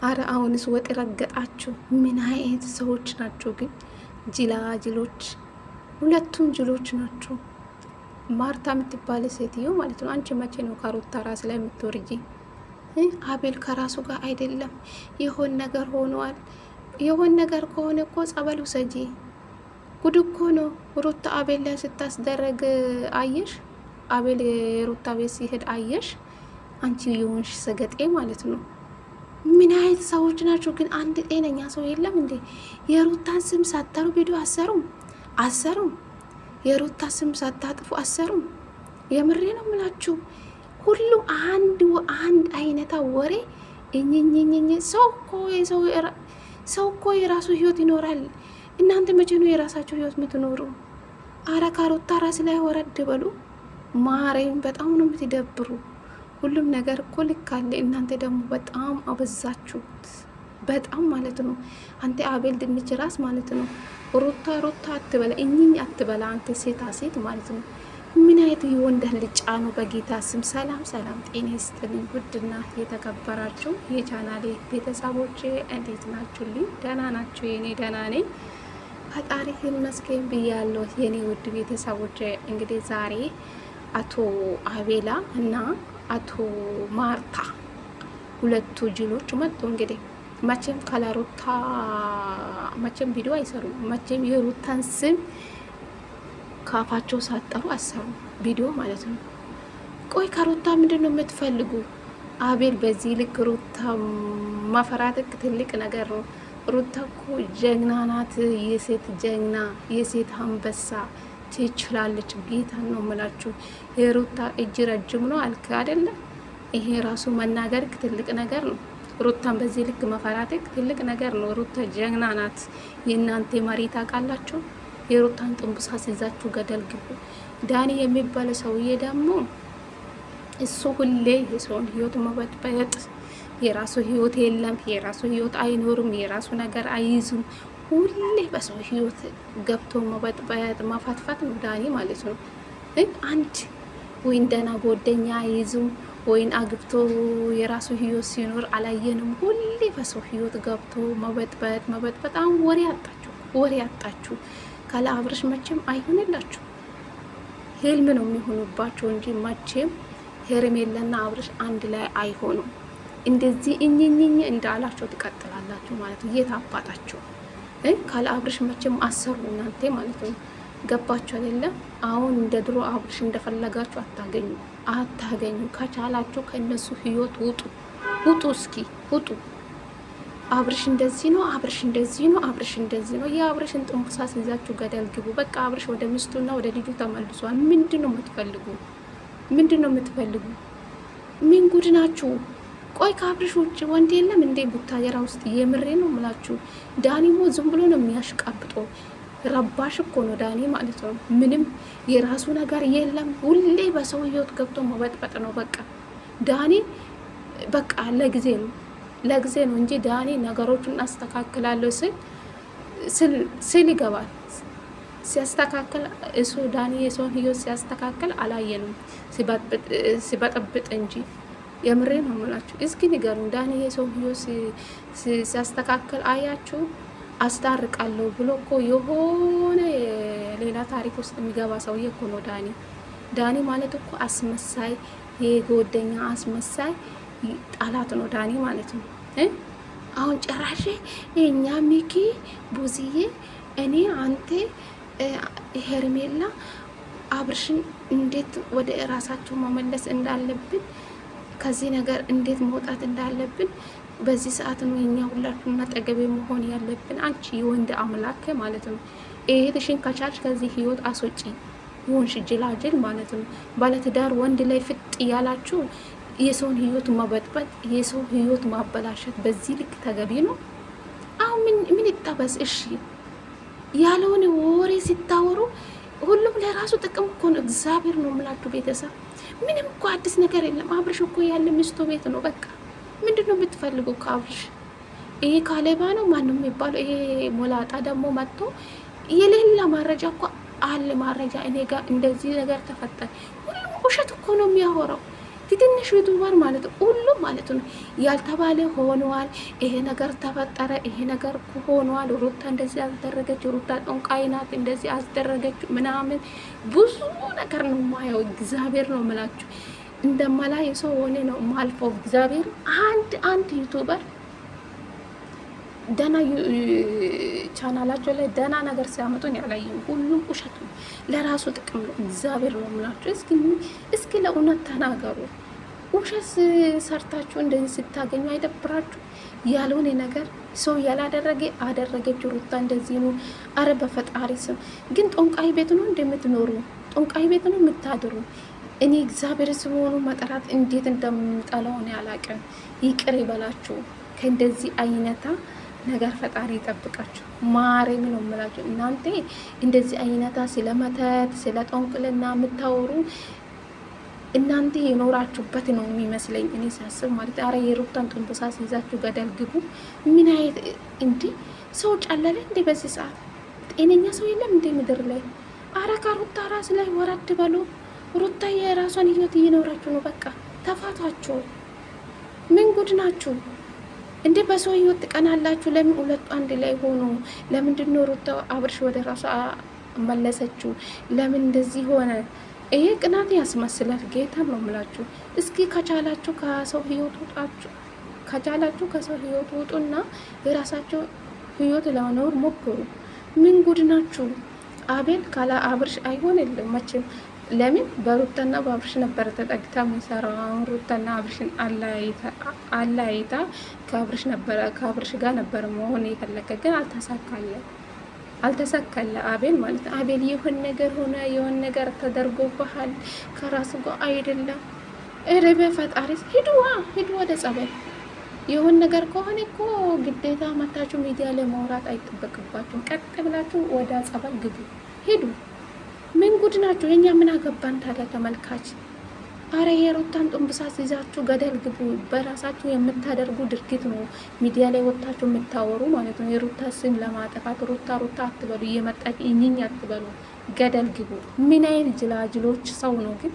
አረ አሁንስ ወጥ ረገጣችሁ። ምን አይነት ሰዎች ናቸው ግን? ጅላጅሎች፣ ሁለቱም ጅሎች ናቸው። ማርታ የምትባል ሴትዮ ማለት ነው። አንቺ መቼ ነው ከሩታ ራስ ላይ የምትወርጂ? አቤል ከራሱ ጋር አይደለም። የሆን ነገር ሆኗል። የሆን ነገር ከሆነ እኮ ጸበሉ ሰጂ። ጉድ እኮ ነው። ሩታ አቤል ላይ ስታስደረግ አየሽ? አቤል የሩታ ቤት ሲሄድ አየሽ? አንቺ የሆንሽ ሰገጤ ማለት ነው። ምን አይነት ሰዎች ናቸው ግን? አንድ ጤነኛ ሰው የለም እንዴ? የሩታን ስም ሳታሩ ቪዲዮ አሰሩም። የሩታ ስም ሳታጥፉ አሰሩም። የምሬ ነው ምላችሁ። ሁሉም አንድ አይነታ ወሬ እኝኝኝኝ። ሰው እኮ የራሱ ህይወት ይኖራል። እናንተ መቼ ነው የራሳችሁ ህይወት የምትኖሩ? አረ ከሩታ ራስ ላይ ወረድ በሉ። ማሬም በጣም ነው የምትደብሩ። ሁሉም ነገር እኮ ልክ አለ። እናንተ ደግሞ በጣም አበዛችሁት። በጣም ማለት ነው። አንተ አቤል ድንች ራስ ማለት ነው። ሩታ አትበላ፣ እኝኝ አትበላ። አንተ ሴታ ሴት ማለት ነው። ምን አይነት የወንድ ልጫ ነው? በጌታ ስም ሰላም ጤና ይስጥልኝ። ውድና የተከበራችሁ የቻናሌ ቤተሰቦቼ እንዴት ናችሁልኝ? ደህና ናችሁ? የኔ ደህና ነኝ፣ ፈጣሪ ይመስገን ብያለሁ። የኔ ውድ ቤተሰቦቼ እንግዲህ ዛሬ አቶ አቤላ እና አቶ ማርታ ሁለቱ ጅሎች መጡ። እንግዲህ መቼም ካላሩታ መቼም ቪዲዮ አይሰሩም። መቼም የሩታን ስም ካፋቸው ሳጠሩ አሰሩ ቪዲዮ ማለት ነው። ቆይ ከሩታ ምንድን ነው የምትፈልጉ? አቤል በዚህ ልክ ሩታ ማፈራትክ ትልቅ ነገር ነው። ሩታ እኮ ጀግና ናት። የሴት ጀግና፣ የሴት አንበሳ ትችላለች። ጌታን ነው የምላችሁ። የሩታ እጅ ረጅም ነው አልክ አይደለም? ይሄ ራሱ መናገር ትልቅ ነገር ነው። ሩታን በዚህ ልክ መፈራትክ ትልቅ ነገር ነው። ሩታ ጀግና ናት። የእናንተ መሪ ታውቃላችሁ። የሩታን ጥንቡሳ ሲይዛችሁ ገደል ግቡ። ዳኒ የሚባል ሰውዬ ደግሞ እሱ ሁሌ የሰውን ህይወት መበጥበጥ፣ የራሱ ህይወት የለም፣ የራሱ ህይወት አይኖርም፣ የራሱ ነገር አይይዙም። ሁሌ በሰው ህይወት ገብቶ መበጥበጥ ማፋትፋት ነው ዳኒ ማለት ነው። አንድ ወይን ደህና ጓደኛ አይይዙም፣ ወይን አግብቶ የራሱ ህይወት ሲኖር አላየንም። ሁሌ በሰው ህይወት ገብቶ መበጥበጥ። አሁን ወሬ አጣችሁ። ካለ አብርሽ መቼም አይሆንላችሁ። ህልም ነው የሚሆኑባቸው እንጂ መቼም ሄርሜላና አብርሽ አንድ ላይ አይሆኑም። እንደዚህ እኝኝኝ እንዳላቸው ትቀጥላላችሁ ማለት ነው። የት አባታችሁ ካለ አብርሽ መቼም አሰሩ እናንተ ማለት ነው። ገባችሁ አይደለም? አሁን እንደ ድሮ አብርሽ እንደፈለጋችሁ አታገኙ። ከቻላችሁ ከነሱ ህይወት ውጡ። እስኪ ውጡ። አብርሽ እንደዚህ ነው፣ አብርሽ እንደዚህ ነው። የአብርሽን ጥንቡሳ ሲይዛችሁ ገደል ግቡ። በቃ አብርሽ ወደ ሚስቱና ወደ ልጁ ተመልሷል። ምንድነው የምትፈልጉ? ምን ጉድ ናችሁ? ቆይ ከአብርሽ ውጭ ወንድ የለም እንዴ ቡታየራ ውስጥ? የምሬ ነው ምላችሁ። ዳኒሞ ዝም ብሎ ነው የሚያሽቃብጦ። ረባሽ እኮ ነው ዳኒ ማለት ነው። ምንም የራሱ ነገር የለም። ሁሌ በሰው ህይወት ገብቶ መበጥበጥ ነው በቃ። ዳኒ በቃ ለጊዜ ነው እንጂ ዳኒ ነገሮችን አስተካክላለሁ ስል ይገባል። ሲያስተካክል እሱ ዳኒ የሰውን ህይወት ሲያስተካክል አላየንም፣ ሲበጠብጥ እንጂ። የምሬ ነው የምላችሁ። እስኪ ንገሩን፣ ዳኒ የሰው ህይወት ሲያስተካክል አያችሁ? አስታርቃለሁ ብሎ እኮ የሆነ ሌላ ታሪክ ውስጥ የሚገባ ሰውዬ እኮ ነው ዳኒ ማለት እኮ አስመሳይ፣ የጎደኛ አስመሳይ ጣላት ነው ዳኒ ማለት ነው። አሁን ጭራሽ የኛ ሚኪ ቡዝዬ፣ እኔ አንተ ሄርሜላ አብርሽን እንዴት ወደ ራሳቸው መመለስ እንዳለብን፣ ከዚህ ነገር እንዴት መውጣት እንዳለብን በዚህ ሰዓት ነው የኛ ሁላችሁና ጠገቤ መሆን ያለብን። አንቺ የወንድ አምላክ ማለት ነው። እህትሽን ከቻልሽ ከዚህ ህይወት አስወጪ። ይሁንሽ ጅላጅል ማለት ነው። ባለትዳር ወንድ ላይ ፍጥ ያላችሁ የሰውን ህይወት መበጥበጥ፣ የሰው ህይወት ማበላሸት በዚህ ልክ ተገቢ ነው? አሁን ምን ይጠበስ? እሺ ያለውን ወሬ ሲታወሩ ሁሉም ለራሱ ጥቅም እኮ ነው። እግዚአብሔር ነው የምላችሁ ቤተሰብ። ምንም እኮ አዲስ ነገር የለም። አብርሽ እኮ ያለ ሚስቱ ቤት ነው በቃ። ምንድን ነው የምትፈልጉ ከአብርሽ? ይሄ ካሌባ ነው ማንም የሚባለው ይሄ ሞላጣ ደግሞ መጥቶ የሌላ ማረጃ እኮ አለ። ማረጃ እኔ ጋር እንደዚህ ነገር ተፈጠረ። ሁሉም ውሸት እኮ ነው የሚያወራው። ትንሽ ዩቱበር ማለት ሁሉም ማለት ነው ያልተባለ ሆኗል። ይሄ ነገር ተፈጠረ፣ ይሄ ነገር ሆኗል፣ ሩታ እንደዚህ አስደረገች፣ ሩታ ጠንቋይ ናት እንደዚህ አስደረገች ምናምን ብዙ ነገር ነው ማየው። እግዚአብሔር ነው የምላችሁ እንደማላይ ሰው ሆነ ነው ማልፈው። እግዚአብሔር አንድ ዩቱበር ደና ቻናላቸው ላይ ደና ነገር ሲያመጡን ያላየው ሁሉም ውሸት ነው፣ ለራሱ ጥቅም ነው። እግዚአብሔር ነው የምላችሁ። እስኪ ለእውነት ተናገሩ። ውሸት ሰርታችሁ እንደዚህ ስታገኙ አይደብራችሁ? ያልሆነ ነገር ሰው ያላደረገ አደረገች ሩታ እንደዚህ ነው። አረ በፈጣሪ ስም ግን ጦንቃይ ቤት ነው እንደምትኖሩ፣ ጦንቃይ ቤት ነው የምታድሩ። እኔ እግዚአብሔር ስም ሆኖ መጠራት እንዴት እንደምጠላው ነው ያላቀም። ይቅር ይበላችሁ ከእንደዚህ አይነታ ነገር ፈጣሪ ይጠብቃችሁ። ማርያም ነው የምላችሁ። እናንተ እንደዚህ አይነታ ስለመተት ስለ ጦንቅልና የምታወሩ እናንተ የኖራችሁበት ነው የሚመስለኝ እኔ ሳስብ ማለት። አረ የሩታን ጥንብሳ ይዛችሁ ገደል ግቡ። ምን አይነት እንዲ ሰው ጨለለ እንዴ? በዚህ ሰዓት ጤነኛ ሰው የለም እንዴ ምድር ላይ? አረ ከሩታ ራስ ላይ ወረድ በሉ። ሩታ የራሷን ህይወት እየኖራችሁ ነው። በቃ ተፋቷችሁ። ምን ጉድ ናችሁ እንዴ? በሰው ህይወት ትቀናላችሁ። ለምን ሁለቱ አንድ ላይ ሆኑ? ለምንድን ነው ሩታ አብርሽ ወደ ራሷ መለሰችው? ለምን እንደዚህ ሆነ? ይሄ ቅናት ያስመስላል። ጌታ ነው የምላችሁ። እስኪ ከቻላችሁ ከሰው ህይወት ውጣችሁ፣ ከቻላችሁ ከሰው ህይወት ውጡና የራሳችሁ ህይወት ለመኖር ሞክሩ። ምን ጉድ ናችሁ? አቤል ካላ አብርሽ አይሆንልም መቼም። ለምን በሩታና በአብርሽ ነበረ ተጠግታ የሚሰራው። ሩታና አብርሽን አላይታ ከአብርሽ ጋር ነበረ መሆን የፈለገ ግን አልተሳካለ አቤል ማለት ነው። አቤል የሆነ ነገር ሆነ፣ የሆነ ነገር ተደርጎብሃል፣ ከራስ ጋር አይደለም። እረ በፈጣሪ ሂዱ ወደ ጸበል። የሆነ ነገር ከሆነ እኮ ግዴታ መታችሁ ሚዲያ ላይ ማውራት አይጠበቅባችሁም። ቀጥ ብላችሁ ወደ ጸበል ግቡ፣ ሂዱ። ምን ጉድ ናችሁ? የኛ ምን አገባን ታዲያ ተመልካች። አረ የሩታን ጥንብሳት ይዛችሁ ገደል ግቡ። በራሳችሁ የምታደርጉ ድርጊት ነው ሚዲያ ላይ ወጥታችሁ የምታወሩ ማለት ነው። የሩታ ስም ለማጠፋት ሩታ አትበሉ፣ እየመጣች እኝኝ አትበሉ፣ ገደል ግቡ። ምን አይነት ጅላጅሎች ሰው ነው ግን